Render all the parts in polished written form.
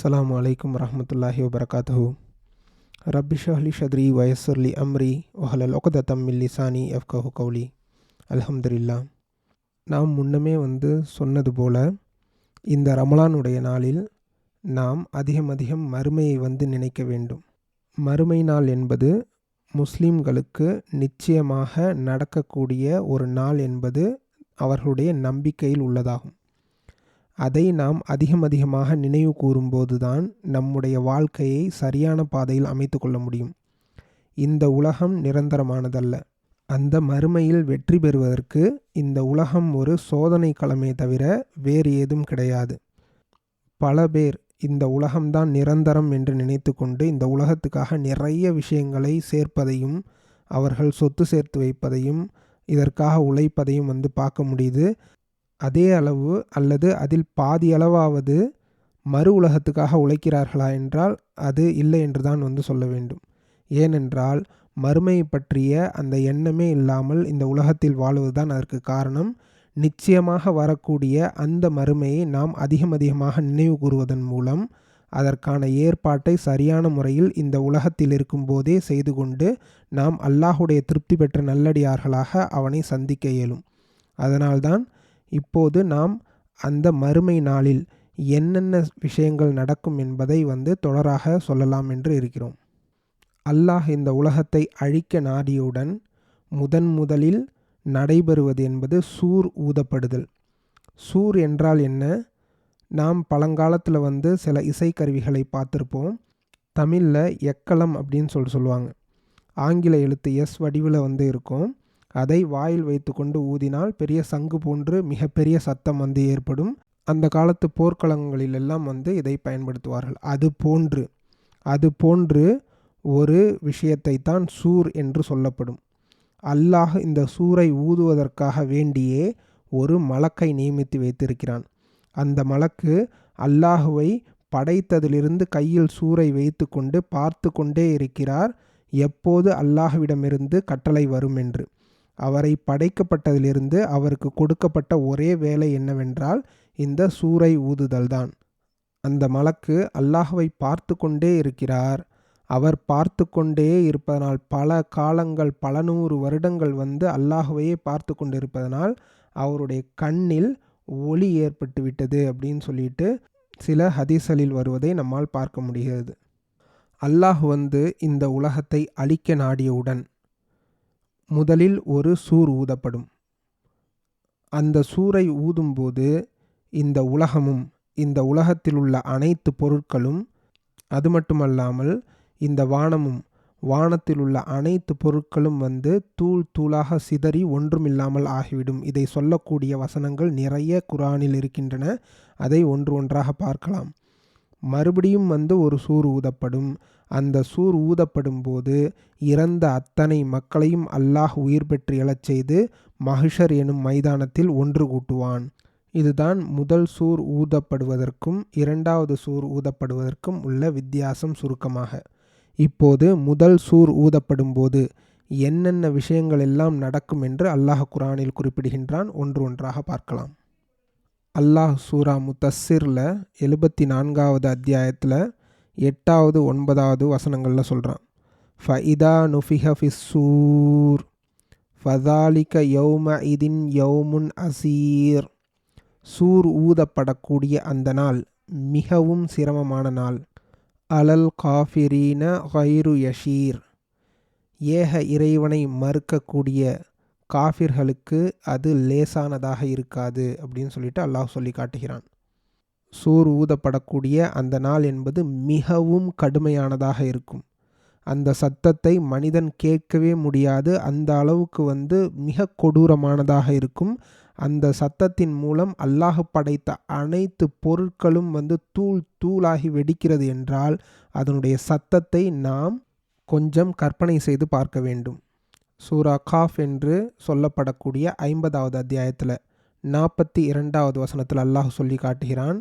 அஸ்ஸலாமு அலைக்கும் வரஹ்மத்துல்லாஹி வபரகாத்துஹு. ரப்பி ஷ்ரஹ்லி ஸத்ரி வயஸ்ஸிர்லி அம்ரி வஹ்லுல் உக்தத்தம் மின் லிசானி யஃப்கஹு கௌலி. அல்ஹம்துலில்லாஹ். நாம் முன்னமே சொன்னது போல இந்த ரமலானுடைய நாளில் நாம் அதிகம் மறுமையை நினைக்க வேண்டும். மறுமை நாள் என்பது முஸ்லிம்களுக்கு நிச்சயமாக நடக்கக்கூடிய ஒரு நாள் என்பது அவர்களுடைய நம்பிக்கையில் உள்ளதாகும். அதை நாம் அதிகமாக நினைவு கூறும்போது தான் நம்முடைய வாழ்க்கையை சரியான பாதையில் அமைத்து கொள்ள முடியும். இந்த உலகம் நிரந்தரமானதல்ல. அந்த மறுமையில் வெற்றி பெறுவதற்கு இந்த உலகம் ஒரு சோதனை களமே தவிர வேறு ஏதும் கிடையாது. பல பேர் இந்த உலகம்தான் நிரந்தரம் என்று நினைத்து கொண்டு இந்த உலகத்துக்காக நிறைய விஷயங்களை சேர்ப்பதையும் அவர்கள் சொத்து சேர்த்து வைப்பதையும் இதற்காக உழைப்பதையும் பார்க்க முடியுது. அதே அளவு அல்லது அதில் பாதி அளவாவது மறு உலகத்துக்காக உழைக்கிறார்களா என்றால் அது இல்லை என்று தான் சொல்ல வேண்டும். ஏனென்றால் மறுமையை பற்றிய அந்த எண்ணமே இல்லாமல் இந்த உலகத்தில் வாழ்வதுதான் அதற்கு காரணம். நிச்சயமாக வரக்கூடிய அந்த மறுமையை நாம் அதிகமாக நினைவு கூறுவதன் மூலம் அதற்கான ஏற்பாட்டை சரியான முறையில் இந்த உலகத்தில் இருக்கும் போதே செய்து கொண்டு நாம் அல்லாஹுடைய திருப்தி பெற்ற நல்லடியார்களாக அவனை சந்திக்க இயலும். அதனால்தான் இப்போது நாம் அந்த மறுமை நாளில் என்னென்ன விஷயங்கள் நடக்கும் என்பதை தொடராக சொல்லலாம் என்று இருக்கிறோம். அல்லாஹ் இந்த உலகத்தை அழிக்க நாடியவுடன் முதலில் நடைபெறுவது என்பது சூர் ஊதப்படுதல். சூர் என்றால் என்ன? நாம் பழங்காலத்தில் சில இசைக்கருவிகளை பார்த்துருப்போம். தமிழில் எக்களம் அப்படின்னு சொல்லுவாங்க. ஆங்கில எழுத்து எஸ் வடிவில் இருக்கும். அதை வாயில் வைத்து கொண்டு ஊதினால் பெரிய சங்கு போன்று மிகப்பெரிய சத்தம் ஏற்படும். அந்த காலத்து போர்க்களங்களிலெல்லாம் இதை பயன்படுத்துவார்கள். அது போன்று ஒரு விஷயத்தை தான் சூர் என்று சொல்லப்படும். அல்லாஹ் இந்த சூரை ஊதுவதற்காக வேண்டியே ஒரு மலக்கை நியமித்து வைத்திருக்கிறான். அந்த மலக்கு அல்லாஹுவை படைத்ததிலிருந்து கையில் சூரை வைத்து கொண்டு பார்த்து கொண்டே இருக்கிறார், எப்போது அல்லாஹுவிடமிருந்து கட்டளை வரும் என்று. அவரை படைக்கப்பட்டதிலிருந்து அவருக்கு கொடுக்கப்பட்ட ஒரே வேலை என்னவென்றால் இந்த சூரை ஊதுதல்தான். அந்த மலக்கு அல்லாஹுவை பார்த்து கொண்டே இருக்கிறார். அவர் பார்த்து கொண்டே இருப்பதனால் பல காலங்கள் பல 100 வருடங்கள் அல்லாஹுவையே பார்த்து கொண்டு இருப்பதனால் அவருடைய கண்ணில் ஒளி ஏற்பட்டு விட்டது அப்படின்னு சொல்லிட்டு சில ஹதீஸ்களில் வருவதை நம்மால் பார்க்க முடிகிறது. அல்லாஹ் இந்த உலகத்தை அழிக்க நாடியவுடன் முதலில் ஒரு சூர் ஊதப்படும். அந்த சூரை ஊதும்போது இந்த உலகமும் இந்த உலகத்தில் உள்ள அனைத்து பொருட்களும், அது மட்டுமல்லாமல் இந்த வானமும் வானத்தில் உள்ள அனைத்து பொருட்களும் தூள் தூளாக சிதறி ஒன்றுமில்லாமல் ஆகிவிடும். இதை சொல்லக்கூடிய வசனங்கள் நிறைய குர்ஆனில் இருக்கின்றன. அதை ஒன்றாக பார்க்கலாம். மறுபடியும் ஒரு சூர் ஊதப்படும். அந்த சூர் ஊதப்படும் போது இறந்த அத்தனை மக்களையும் அல்லாஹ் உயிர் பெற்று எழச் செய்து மஹ்ஷர் எனும் மைதானத்தில் ஒன்று கூட்டுவான். இதுதான் முதல் சூர் ஊதப்படுவதற்கும் இரண்டாவது சூர் ஊதப்படுவதற்கும் உள்ள வித்தியாசம் சுருக்கமாக. இப்போது முதல் சூர் ஊதப்படும் போது என்னென்ன விஷயங்கள் எல்லாம் நடக்கும் என்று அல்லாஹ் குர்ஆனில் குறிப்பிடுகின்றான். ஒன்றாக பார்க்கலாம். அல்லாஹ் சூரா முத்தஸ்ஸிரில் 74வது அத்தியாயத்தில் 8வது 9வது வசனங்களில் சொல்கிறான். ஃபஇதா நுஃபிஹ ஃபிஸ்ஸூர் ஃபதாலிக யௌம இதின் யௌமுன் அசீர். சூர் ஊதப்படக்கூடிய அந்த நாள் மிகவும் சிரமமான நாள். அலல் காஃபிரீன கைரு யஷீர். ஏக இறைவனை மறுக்கக்கூடிய காஃபிர்களுக்கு அது லேசானதாக இருக்காது அப்படின்னு சொல்லிட்டு அல்லாஹ் சொல்லி காட்டுகிறான். சூர் ஊதப்படக்கூடிய அந்த நாள் என்பது மிகவும் கடுமையானதாக இருக்கும். அந்த சத்தத்தை மனிதன் கேட்கவே முடியாது. அந்த அளவுக்கு மிக கொடூரமானதாக இருக்கும். அந்த சத்தத்தின் மூலம் அல்லாஹ் படைத்த அனைத்து பொருட்களும் தூள் தூளாகி வெடிக்கிறது என்றால் அதனுடைய சத்தத்தை நாம் கொஞ்சம் கற்பனை செய்து பார்க்க வேண்டும். சூரா காஃப் என்று சொல்லப்படக்கூடிய 50வது அத்தியாயத்தில் 42வது வசனத்தில் அல்லாஹ் சொல்லி காட்டுகிறான்.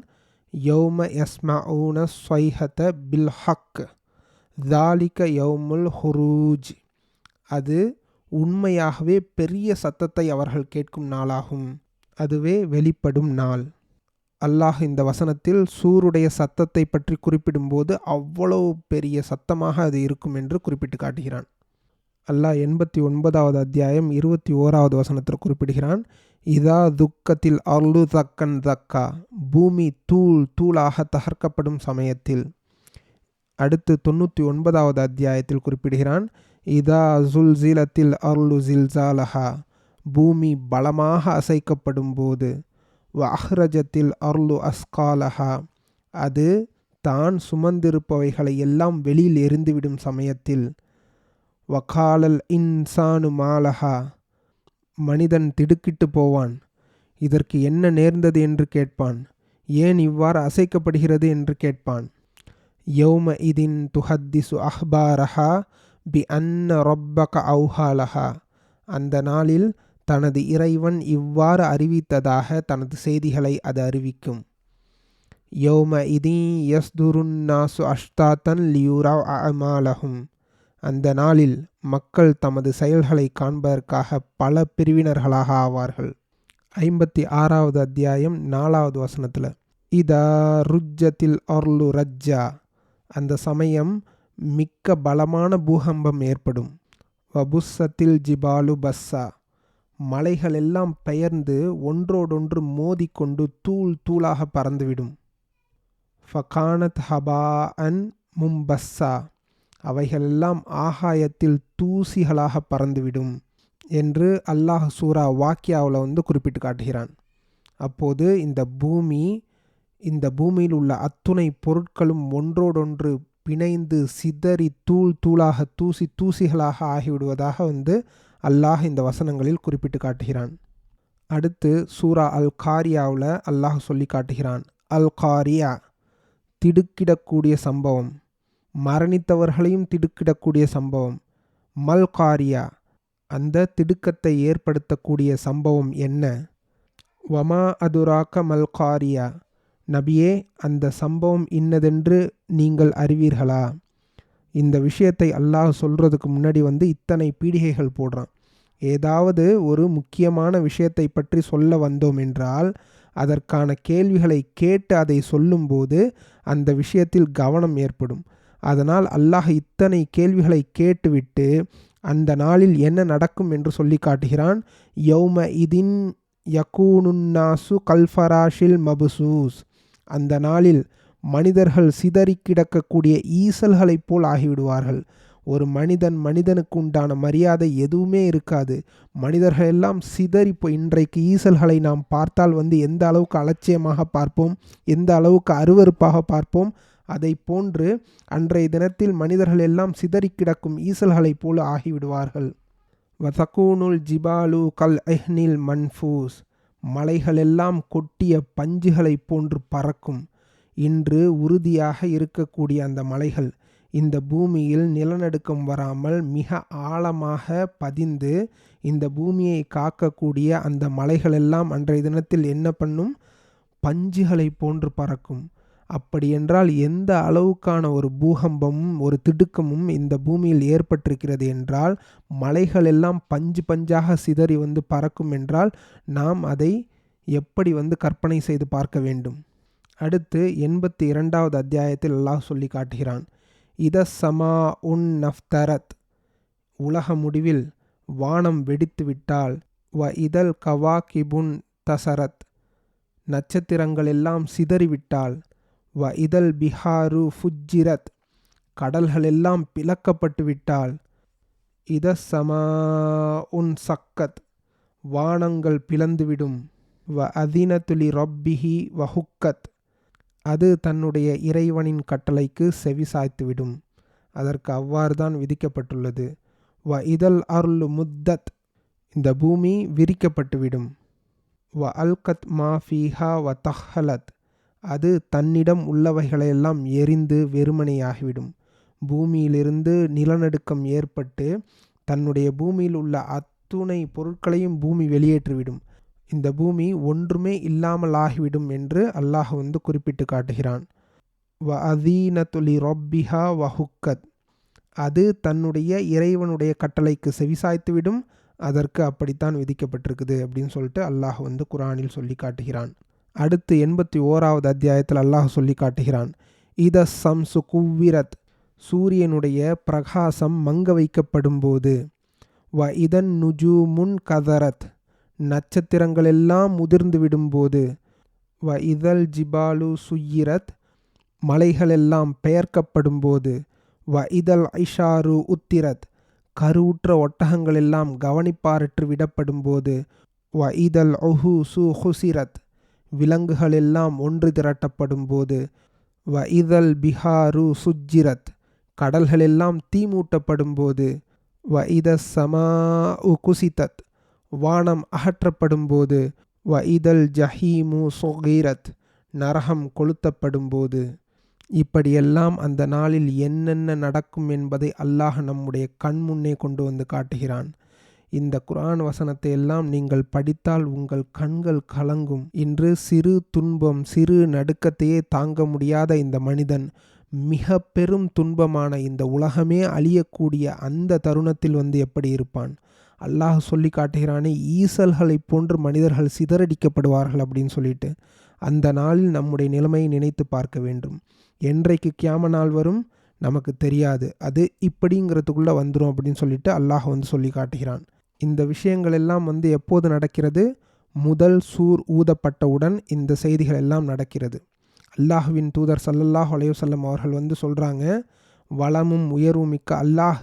யௌம யஸ்மஊன ஸைஹத பில் ஹக் ஸாலிக யௌமுல் ஹுரூஜ். அது உண்மையாகவே பெரிய சத்தத்தை அவர்கள் கேட்கும் நாளாகும். அதுவே வெளிப்படும் நாள். அல்லாஹ் இந்த வசனத்தில் சூருடைய சத்தத்தை பற்றி குறிப்பிடும்போது அவ்வளவு பெரிய சத்தமாக அது இருக்கும் என்று குறிப்பிட்டு காட்டுகிறான். அல்லாஹ் 89வது அத்தியாயம் 21வது வசனத்தில் குறிப்பிடுகிறான், இதா துக்கத்தில் அருளு தக்கன் தக்கா, பூமி தூள் தூளாக தகர்க்கப்படும் சமயத்தில். அடுத்து 99வது அத்தியாயத்தில் குறிப்பிடுகிறான், இதா ஜுல்சிலத்தில் அருளு ஜில்சாலஹா, பூமி பலமாக அசைக்கப்படும் போது. வ அஹ்ரஜத்தில் அருளு அஸ்காலஹா, அது தான் சுமந்திருப்பவைகளை எல்லாம் வெளியில் எரிந்துவிடும் சமயத்தில். வகாலல் இன்சானு மாலஹா, மனிதன் திடுக்கிட்டு போவான், இதற்கு என்ன நேர்ந்தது என்று கேட்பான், ஏன் இவ்வாறு அசைக்கப்படுகிறது என்று கேட்பான். யௌம இதின் துஹத்திசு அஹ்பாரஹா பி அன்ன ரொப்பக அவுஹாலஹா, அந்த நாளில் தனது இறைவன் இவ்வாறு அறிவித்ததாக தனது செய்திகளை அது அறிவிக்கும். யௌம இதின் யஸ்துருன் நாசு அஷ்தாத்தன் லியூரவ் அமாலஹும், அந்த நாளில் மக்கள் தமது செயல்களை காண்பதற்காக பல பிரிவினர்களாக ஆவார்கள். 56வது அத்தியாயம் 4வது வசனத்தில், இதா ருஜ்ஜத்தில் அர்லு ரஜ்ஜா, அந்த சமயம் மிக்க பலமான பூகம்பம் ஏற்படும். வபுஸ்ஸத்தில் ஜிபாலு பஸ்ஸா, மலைகள் எல்லாம் பெயர்ந்து ஒன்றோடொன்று மோதிக்கொண்டு தூள் தூளாக பறந்துவிடும். ஃபகானத் ஹபா அன் மும்பஸ்ஸா, அவைகளெல்லாம் ஆகாயத்தில் தூசிகளாக பறந்துவிடும் என்று அல்லாஹ் சூரா வாக்கியாவில் குறிப்பிட்டு காட்டுகிறான். அப்போது இந்த பூமியில் உள்ள அத்துணை பொருட்களும் ஒன்றோடொன்று பிணைந்து சிதறி தூள் தூளாக தூசிகளாக ஆகிவிடுவதாக அல்லாஹ் இந்த வசனங்களில் குறிப்பிட்டு காட்டுகிறான். அடுத்து சூரா அல் காரியாவில் அல்லாஹ் சொல்லி காட்டுகிறான், அல் காரியா, திடுக்கிடக்கூடிய சம்பவம், மரணித்தவர்களையும் திடுக்கிடக்கூடிய சம்பவம். மல் காரியா, அந்த திடுக்கத்தை ஏற்படுத்தக்கூடிய சம்பவம் என்ன? வமா அதுராக்க மல் காரியா, நபியே அந்த சம்பவம் இன்னதென்று நீங்கள் அறிவீர்களா? இந்த விஷயத்தை அல்லாஹ் சொல்கிறதுக்கு முன்னாடி இத்தனை பீடிகைகள் போடுறான். ஏதாவது ஒரு முக்கியமான விஷயத்தை பற்றி சொல்ல வந்தோம் என்றால் அதற்கான கேள்விகளை கேட்டு அதை சொல்லும்போது அந்த விஷயத்தில் கவனம் ஏற்படும். அதனால் அல்லாஹ் இத்தனை கேள்விகளை கேட்டுவிட்டு அந்த நாளில் என்ன நடக்கும் என்று சொல்லி காட்டுகிறான். யௌம இதின் யகூனுன்னாசு கல்ஃபராஷில் மபுசூஸ், அந்த நாளில் மனிதர்கள் சிதறி கிடக்கக்கூடிய ஈசல்களைப் போல் ஆகிவிடுவார்கள். ஒரு மனிதனுக்கு உண்டான மரியாதை எதுவுமே இருக்காது. மனிதர்கள் எல்லாம் சிதறி போய், இன்றைக்கு ஈசல்களை நாம் பார்த்தால் எந்த அளவுக்கு அலட்சியமாக பார்ப்போம், எந்த அளவுக்கு அருவருப்பாக பார்ப்போம், அதை போன்று அன்றைய தினத்தில் மனிதர்கள் எல்லாம் சிதறி கிடக்கும் ஈசல்களைப் போல ஆகிவிடுவார்கள். வதகூனுல் ஜிபாலு கல் எஹ்னில் மன்ஃபூஸ், மலைகளெல்லாம் கொட்டிய பஞ்சுகளைப் போன்று பறக்கும். இன்று உறுதியாக இருக்கக்கூடிய அந்த மலைகள் இந்த பூமியில் நிலநடுக்கம் வராமல் மிக ஆழமாக பதிந்து இந்த பூமியை காக்கக்கூடிய அந்த மலைகளெல்லாம் அன்றைய தினத்தில் என்ன பண்ணும்? பஞ்சுகளை போன்று பறக்கும். அப்படியென்றால் எந்த அளவுக்கான ஒரு பூகம்பமும் ஒரு திடுக்கமும் இந்த பூமியில் ஏற்பட்டிருக்கிறது என்றால், மலைகள் எல்லாம் பஞ்சு பஞ்சாக சிதறி பறக்கும் என்றால் நாம் அதை எப்படி கற்பனை செய்து பார்க்க வேண்டும். அடுத்து 82வது அத்தியாயத்தில் அல்லாஹ் சொல்லி காட்டுகிறான், இத சமா உன் நஃப்தரத், உலக முடிவில் வானம் வெடித்து விட்டால். வ இதல் கவாகிபுன் தசரத், நட்சத்திரங்கள் எல்லாம் சிதறிவிட்டால். வ இதல் பிஹாரு ஃபுஜ்ஜிரத், கடல்கள் எல்லாம் பிளக்கப்பட்டு விட்டால். இத சமா உன் சக்கத், வானங்கள் பிளந்துவிடும். வ அதினத்துலி ரொப்பிஹி வஹுக்கத், அது தன்னுடைய இறைவனின் கட்டளைக்கு செவி சாய்த்துவிடும். அதற்கு அவ்வாறு தான் விதிக்கப்பட்டுள்ளது. வ இதல் அருள் முத்தத், இந்த பூமி விரிக்கப்பட்டுவிடும். வ அல்கத் மா ஃபீஹா வ தஹலத், அது தன்னிடம் உள்ளவைகளையெல்லாம் எரிந்து வெறுமனையாகிவிடும். பூமியிலிருந்து நிலநடுக்கம் ஏற்பட்டு தன்னுடைய பூமியில் உள்ள அத்துணை பொருட்களையும் பூமி வெளியேற்றிவிடும். இந்த பூமி ஒன்றுமே இல்லாமல் ஆகிவிடும் என்று அல்லாஹ் குறிப்பிட்டு காட்டுகிறான். வ அதீனத்துலி ரொப்பிஹா வஹுக்கத், அது தன்னுடைய இறைவனுடைய கட்டளைக்கு செவிசாய்த்துவிடும். அதற்கு அப்படித்தான் விதிக்கப்பட்டிருக்குது அப்படின்னு சொல்லிட்டு அல்லாஹ் குரானில் சொல்லி காட்டுகிறான். அடுத்து 81வது அத்தியாயத்தில் அல்லாஹ் சொல்லி காட்டுகிறான், இத சம்சு குவ்விரத், சூரியனுடைய பிரகாசம் மங்க வைக்கப்படும் போது, வ இதன் நுஜூமுன் கதரத், நட்சத்திரங்கள் எல்லாம் முதிர்ந்து விடும்போது, வ இதல் ஜிபாலு சுயிரத், மலைகளெல்லாம் பெயர்க்கப்படும் போது, வ இதல் ஐஷாரு உத்திரத், கருவுற்ற ஒட்டகங்கள் எல்லாம் கவனிப்பாரற்று விடப்படும் போது, வ இதல் ஒஹு சு ஹுசிரத், விலங்குகள் எல்லாம் ஒன்று திரட்டப்படும் போது, வ இதல் பிஹாரு சுஜ்ஜிரத், கடல்கள் எல்லாம் தீமூட்டப்படும் போது, வ இத சமா உ குசிதத், வானம் அகற்றப்படும் போது, வ இதல் ஜஹீமு சொகீரத், நரகம் கொளுத்தப்படும் போது, இப்படியெல்லாம் அந்த நாளில் என்னென்ன நடக்கும் என்பதை அல்லாஹ் நம்முடைய கண் முன்னே கொண்டு வந்து காட்டுகிறான். இந்த குர்ஆன் வசனத்தை எல்லாம் நீங்கள் படித்தால் உங்கள் கண்கள் கலங்கும். இன்று சிறு துன்பம், சிறு நடுக்கத்தையே தாங்க முடியாத இந்த மனிதன் மிக பெரும் துன்பமான இந்த உலகமே அழியக்கூடிய அந்த தருணத்தில் எப்படி இருப்பான்? அல்லாஹ் சொல்லி காட்டுகிறானே, ஈசல்களை போன்று மனிதர்கள் சிதறடிக்கப்படுவார்கள் அப்படின்னு சொல்லிட்டு. அந்த நாளில் நம்முடைய நிலைமையை நினைத்து பார்க்க வேண்டும். என்றைக்கு கியாம நாள் வரும் நமக்கு தெரியாது, அது இப்படிங்கிறதுக்குள்ளே வந்துடும் அப்படின்னு சொல்லிட்டு அல்லாஹ் சொல்லி காட்டுகிறான். இந்த விஷயங்கள் எல்லாம் எப்போது நடக்கிறது? முதல் சூர் ஊதப்பட்டவுடன் இந்த செய்திகள் எல்லாம் நடக்கிறது. அல்லாஹ்வின் தூதர் ஸல்லல்லாஹு அலைஹி வஸல்லம் அவர்கள் சொல்கிறாங்க, வளமும் உயர்வும் மிக்க அல்லாஹ்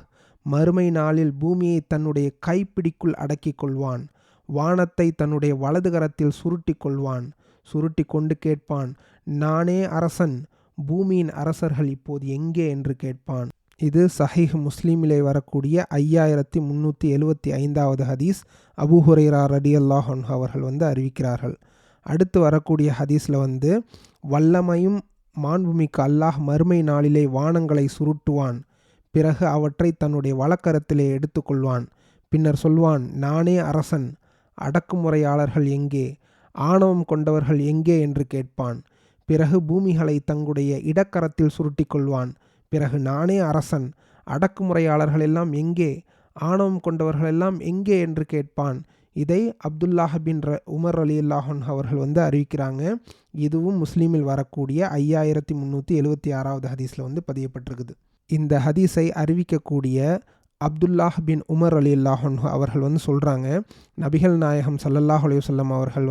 மறுமை நாளில் பூமியை தன்னுடைய கைப்பிடிக்குள் அடக்கி கொள்வான், வானத்தை தன்னுடைய வலது கரத்தில் சுருட்டி கொள்வான், சுருட்டி கொண்டு கேட்பான், நானே அரசன், பூமியின் அரசர்கள் இப்போது எங்கே என்று கேட்பான். இது சஹீஹ் முஸ்லீமிலே வரக்கூடிய 5375வது ஹதீஸ். அபூ ஹுரைரா ரலியல்லாஹு அன்ஹு அவர்கள் அறிவிக்கிறார்கள். அடுத்து வரக்கூடிய ஹதீஸில் வல்லமையும் மாண்புமிக்க அல்லாஹ் மறுமை நாளிலே வானங்களை சுருட்டுவான், பிறகு அவற்றை தன்னுடைய வலக்கரத்திலே எடுத்துக்கொள்வான், பின்னர் சொல்வான், நானே அரசன், அடக்குமுறையாளர்கள் எங்கே, ஆணவம் கொண்டவர்கள் எங்கே என்று கேட்பான். பிறகு பூமிகளை தங்களுடைய இடக்கரத்தில் சுருட்டி கொள்வான், பிறகு நானே அரசன், அடக்குமுறையாளர்கள் எல்லாம் எங்கே, ஆணவம் கொண்டவர்கள் எல்லாம் எங்கே என்று கேட்பான். இதை அப்துல்லாஹ் பின் உமர் ரலியல்லாஹு அன்ஹு அவர்கள் அறிவிக்கிறாங்க. இதுவும் முஸ்லீமில் வரக்கூடிய 5376வது ஹதீஸில் பதியப்பட்டிருக்குது. இந்த ஹதீஸை அறிவிக்கக்கூடிய அப்துல்லாஹ் பின் உமர் ரலியல்லாஹு அன்ஹு அவர்கள் சொல்கிறாங்க, நபிகள் நாயகம் ஸல்லல்லாஹு அலைஹி வஸல்லம் அவர்கள்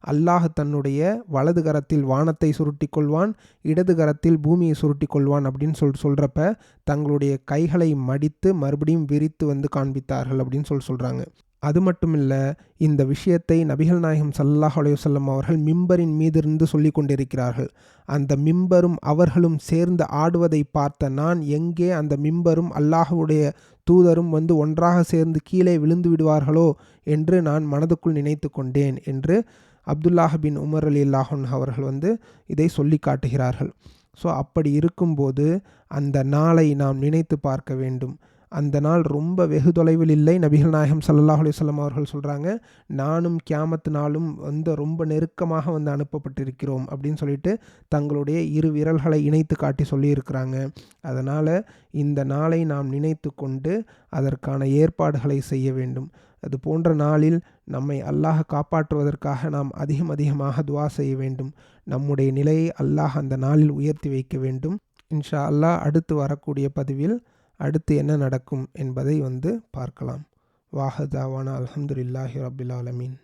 அல்லாஹ் தன்னுடைய வலது கரத்தில் வானத்தை சுருட்டி கொள்வான், இடது கரத்தில் பூமியை சுருட்டி கொள்வான் அப்படின்னு சொல்கிறப்ப தங்களுடைய கைகளை மடித்து மறுபடியும் விரித்து காண்பித்தார்கள் அப்படின்னு சொல்கிறாங்க. அது மட்டும் இல்லை, இந்த விஷயத்தை நபிகள் நாயகம் ஸல்லல்லாஹு அலைஹி வஸல்லம் அவர்கள் மிம்பரின் மீதிருந்து சொல்லி கொண்டிருக்கிறார்கள். அந்த மிம்பரும் அவர்களும் சேர்ந்து ஆடுவதை பார்த்த நான், எங்கே அந்த மிம்பரும் அல்லாஹுடைய தூதரும் ஒன்றாக சேர்ந்து கீழே விழுந்து விடுவார்களோ என்று நான் மனதுக்குள் நினைத்து கொண்டேன் என்று அப்துல்லாஹ் பின் உமர் ரலியல்லாஹு அன்ஹு அவர்கள் இதை சொல்லி காட்டுகிறார்கள். ஸோ அப்படி இருக்கும்போது அந்த நாளை நாம் நினைத்து பார்க்க வேண்டும். அந்த நாள் ரொம்ப வெகு தொலைவில் இல்லை. நபிகள் நாயகம் ஸல்லல்லாஹு அலைஹி வஸல்லம் அவர்கள் சொல்கிறாங்க, நானும் கியாமத்து நாளும் ரொம்ப நெருக்கமாக அனுப்பப்பட்டிருக்கிறோம் அப்படின்னு சொல்லிட்டு தங்களுடைய இரு விரல்களை இணைத்து காட்டி சொல்லியிருக்கிறாங்க. அதனால் இந்த நாளை நாம் நினைத்து கொண்டு அதற்கான ஏற்பாடுகளை செய்ய வேண்டும். அது போன்ற நாளில் நம்மை அல்லாஹ் காப்பாற்றுவதற்காக நாம் அதிகமாக துஆ செய்ய வேண்டும். நம்முடைய நிலையை அல்லாஹ் அந்த நாளில் உயர்த்தி வைக்க வேண்டும். இன்ஷா அல்லாஹ் அடுத்து வரக்கூடிய பதிவில் அடுத்து என்ன நடக்கும் என்பதை பார்க்கலாம். வாஹதாவானா அல்ஹம்துலில்லாஹி ரப்பில் ஆலமீன்.